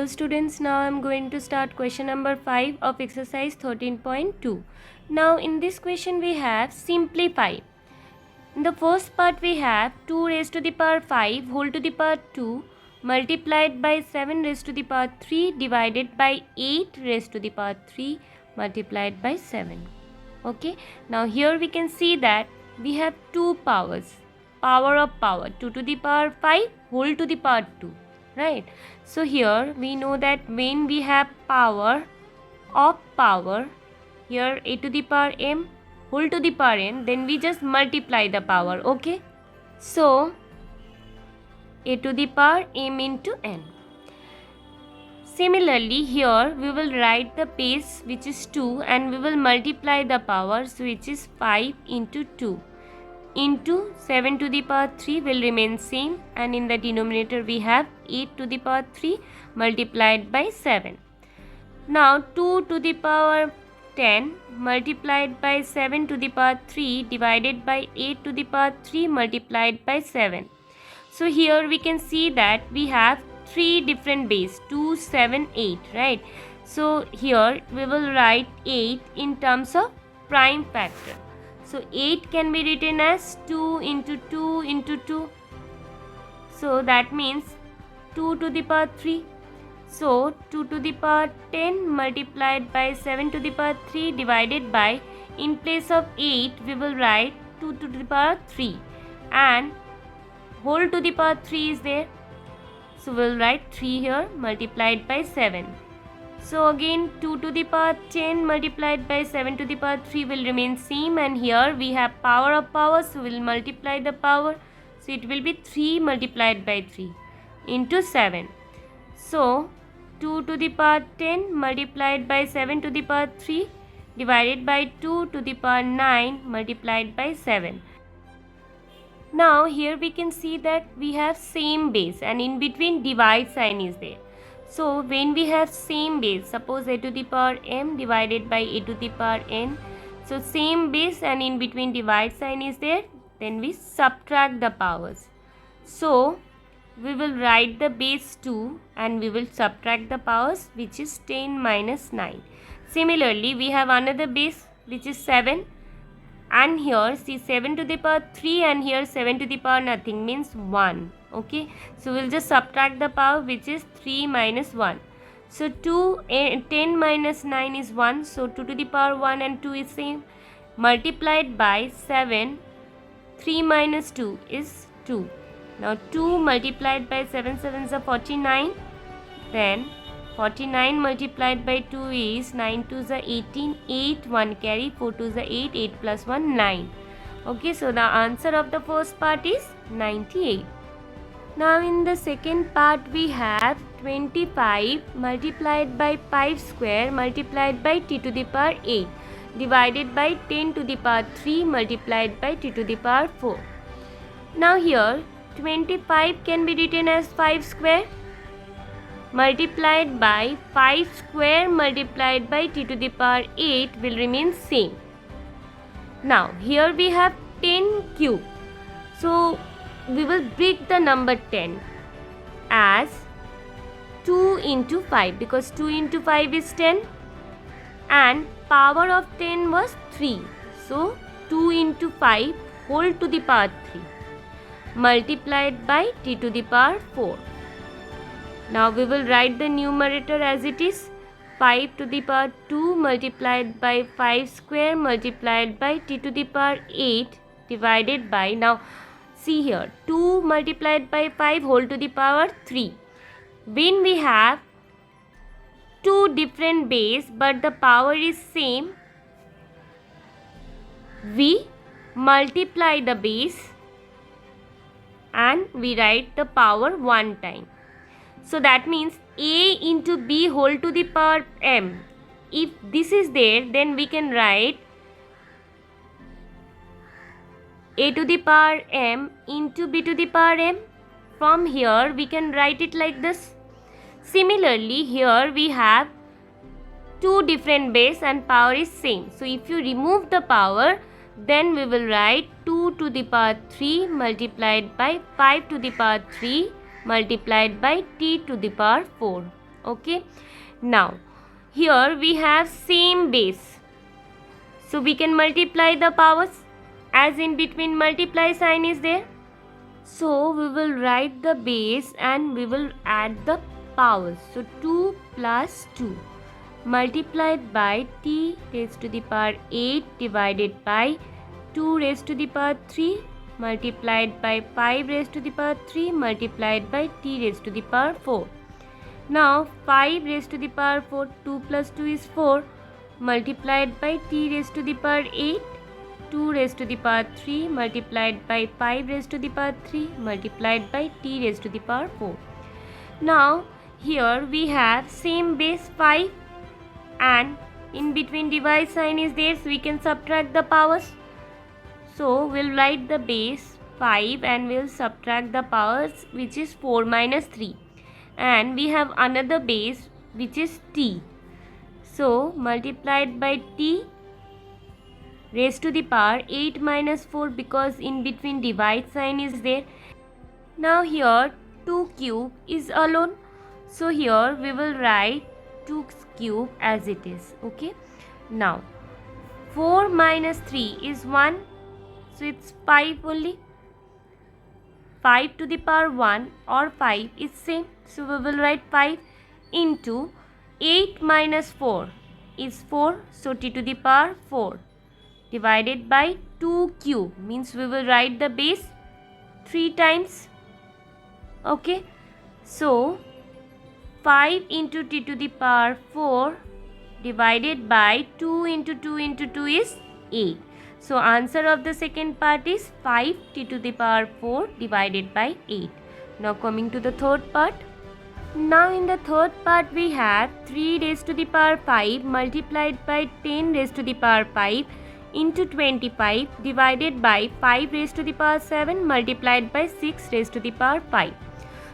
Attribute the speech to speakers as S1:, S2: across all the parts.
S1: Hello students, now I am going to start question number 5 of exercise 13.2. Now in this question we have simplify. In the first part we have 2 raised to the power 5 whole to the power 2 multiplied by 7 raised to the power 3 divided by 8 raised to the power 3 multiplied by 7. Okay, now here we can see that we have two powers. Power of power 2 to the power 5 whole to the power 2. Right, so here we know that when we have power of power, here a to the power m whole to the power n, then we just multiply the power. Okay, so a to the power m into n. Similarly, here we will write the base which is 2 and we will multiply the power, so which is 5 into 2 into 7 to the power 3 will remain same, and in the denominator we have 8 to the power 3 multiplied by 7. Now 2 to the power 10 multiplied by 7 to the power 3 divided by 8 to the power 3 multiplied by 7. So here we can see that we have three different base 2, 7, 8, right? So here we will write 8 in terms of prime factor. So 8 can be written as 2 into 2 into 2. So that means 2 to the power 3. So 2 to the power 10 multiplied by 7 to the power 3 divided by, in place of 8 we will write 2 to the power 3 and whole to the power 3 is there. So we will write 3 here multiplied by 7. So again 2 to the power 10 multiplied by 7 to the power 3 will remain same, and here we have power of power, so we will multiply the power. So it will be 3 multiplied by 3 into 7. So 2 to the power 10 multiplied by 7 to the power 3 divided by 2 to the power 9 multiplied by 7. Now here we can see that we have same base and in between divide sign is there. So when we have same base, suppose a to the power m divided by a to the power n, so same base and in between divide sign is there, then we subtract the powers. So we will write the base 2 and we will subtract the powers, which is 10 minus 9. Similarly, we have another base which is 7, and here see 7 to the power 3 and here 7 to the power nothing, means 1. Okay, so we'll just subtract the power, which is 3 minus 1. So 10 minus 9 is 1, so 2 to the power 1 and 2 is same, multiplied by 7. 3 minus 2 is 2. Now 2 multiplied by 7 sevens are 49, then 49 multiplied by 2 is 9 2s are 18, 8 1 carry, 4 2s are 8, 8 plus 1 9. Okay, so the answer of the first part is 98. Now in the second part we have 25 multiplied by 5 square multiplied by t to the power 8 divided by 10 to the power 3 multiplied by t to the power 4. Now here 25 can be written as 5 square multiplied by 5 square multiplied by t to the power 8 will remain same. Now here we have 10 cube. So we will break the number 10 as 2 into 5 because 2 into 5 is 10 and power of 10 was 3. So 2 into 5 whole to the power 3 multiplied by t to the power 4. Now we will write the numerator as it is 5 to the power 2 multiplied by 5 square multiplied by t to the power 8 divided by, now see here 2 multiplied by 5 whole to the power 3. When we have two different base but the power is same, we multiply the base and we write the power one time. So that means a into b whole to the power m. If this is there, then we can write a to the power m into b to the power m. From here we can write it like this. Similarly, here we have two different base and power is same. So if you remove the power, then we will write 2 to the power 3 multiplied by 5 to the power 3 multiplied by t to the power 4. Okay. Now here we have same base, so we can multiply the powers as in between multiply sign is there. So we will write the base and we will add the powers. So 2 plus 2 multiplied by t raised to the power 8 divided by 2 raised to the power 3 multiplied by 5 raised to the power 3 multiplied by t raised to the power 4. Now 5 raised to the power 4, 2 plus 2 is 4 multiplied by t raised to the power 8, 2 raised to the power 3 multiplied by 5 raised to the power 3 multiplied by t raised to the power 4. Now here we have same base 5 and in between divide sign is there, so we can subtract the powers. So we'll write the base 5 and we'll subtract the powers, which is 4 minus 3, and we have another base which is t. So multiplied by t raised to the power 8 minus 4, because in between divide sign is there. Now here 2 cube is alone, so here we will write 2 cube as it is. Okay. Now 4 minus 3 is 1, so it's 5 only. 5 to the power 1 or 5 is same, so we will write 5 into 8 minus 4 is 4, so t to the power 4 divided by 2 cube, means we will write the base 3 times. Okay, so 5 into t to the power 4 divided by 2 into 2 into 2 is 8. So answer of the second part is 5 t to the power 4 divided by 8. Now coming to the third part. Now in the third part we have 3 raised to the power 5 multiplied by 10 raised to the power 5 into 25 divided by 5 raised to the power 7 multiplied by 6 raised to the power 5.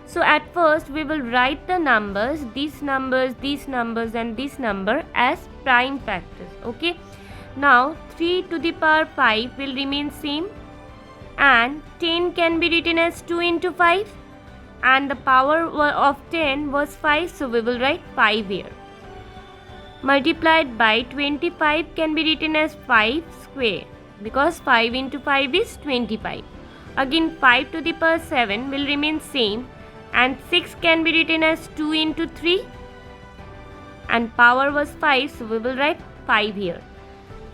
S1: So at first we will write the numbers, these numbers and this number as prime factors. Okay. Now 3 to the power 5 will remain same, and 10 can be written as 2 into 5, and the power of 10 was 5, so we will write 5 here. Multiplied by 25 can be written as 5 square, because 5 into 5 is 25. Again 5 to the power 7 will remain same, and 6 can be written as 2 into 3, and power was 5, so we will write 5 here.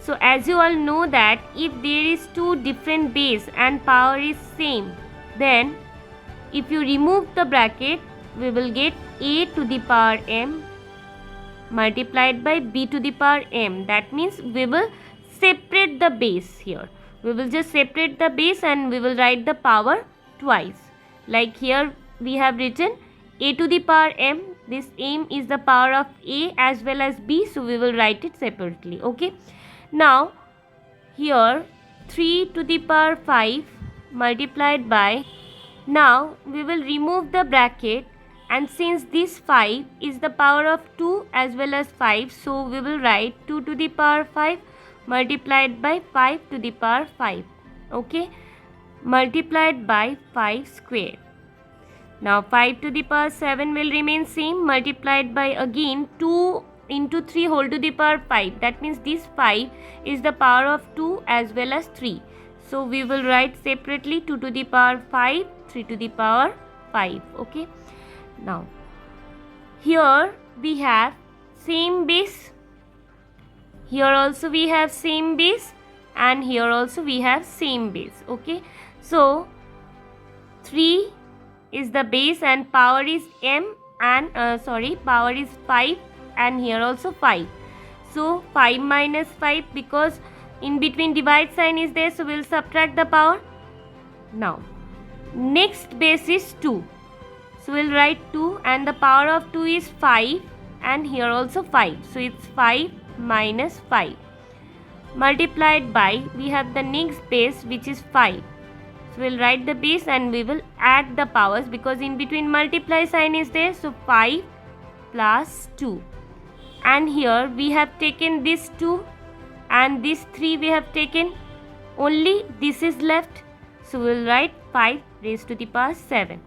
S1: So as you all know that if there is two different base and power is same, then if you remove the bracket, we will get a to the power m multiplied by b to the power m. That means we will separate the base here. We will just separate the base and we will write the power twice. Like here we have written a to the power m. This m is the power of a as well as b, so we will write it separately. Okay. Now here 3 to the power 5 multiplied by, now we will remove the bracket, and since this 5 is the power of 2 as well as 5, so we will write 2 to the power 5 multiplied by 5 to the power 5. Okay, multiplied by 5 square. Now 5 to the power 7 will remain same, multiplied by again 2 into 3 whole to the power 5. That means this 5 is the power of 2 as well as 3. So we will write separately 2 to the power 5, 3 to the power 5. Okay. Now here we have same base. Here also we have same base, and here also we have same base. Okay. So 3 is the base and power is m, and power is 5, and here also 5. So 5 minus 5, because in between divide sign is there, so we will subtract the power. Now next base is 2, so we will write 2, and the power of 2 is 5, and here also 5, so it's 5 minus 5 multiplied by, we have the next base which is 5. So we will write the base and we will add the powers, because in between multiply sign is there, so 5 plus 2, and here we have taken this 2 and this 3 we have taken, only this is left, so we will write 5 raised to the power 7.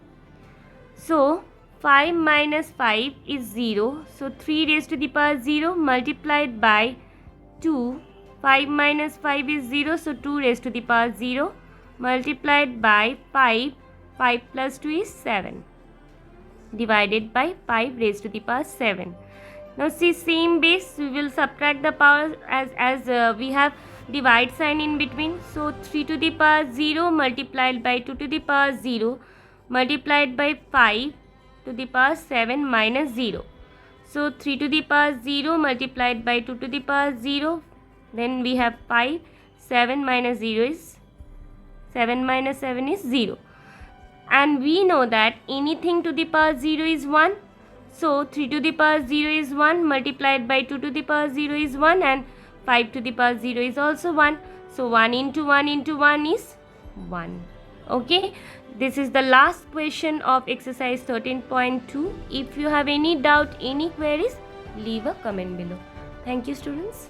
S1: So 5 minus 5 is 0. So 3 raised to the power 0 multiplied by 2. 5 minus 5 is 0. So 2 raised to the power 0 multiplied by 5. 5 plus 2 is 7. Divided by 5 raised to the power 7. Now see, same base, we will subtract the power as we have divide sign in between. So 3 to the power 0 multiplied by 2 to the power 0 multiplied by 5 to the power 7 minus 0. So 3 to the power 0 multiplied by 2 to the power 0. Then we have 5. 7 minus 0 is 7 minus 7 is 0. And we know that anything to the power 0 is 1. So 3 to the power 0 is 1 multiplied by 2 to the power 0 is 1 and 5 to the power 0 is also 1. So 1 into 1 into 1 is 1. Okay. This is the last question of exercise 13.2. If you have any doubt, any queries, leave a comment below. Thank you, students.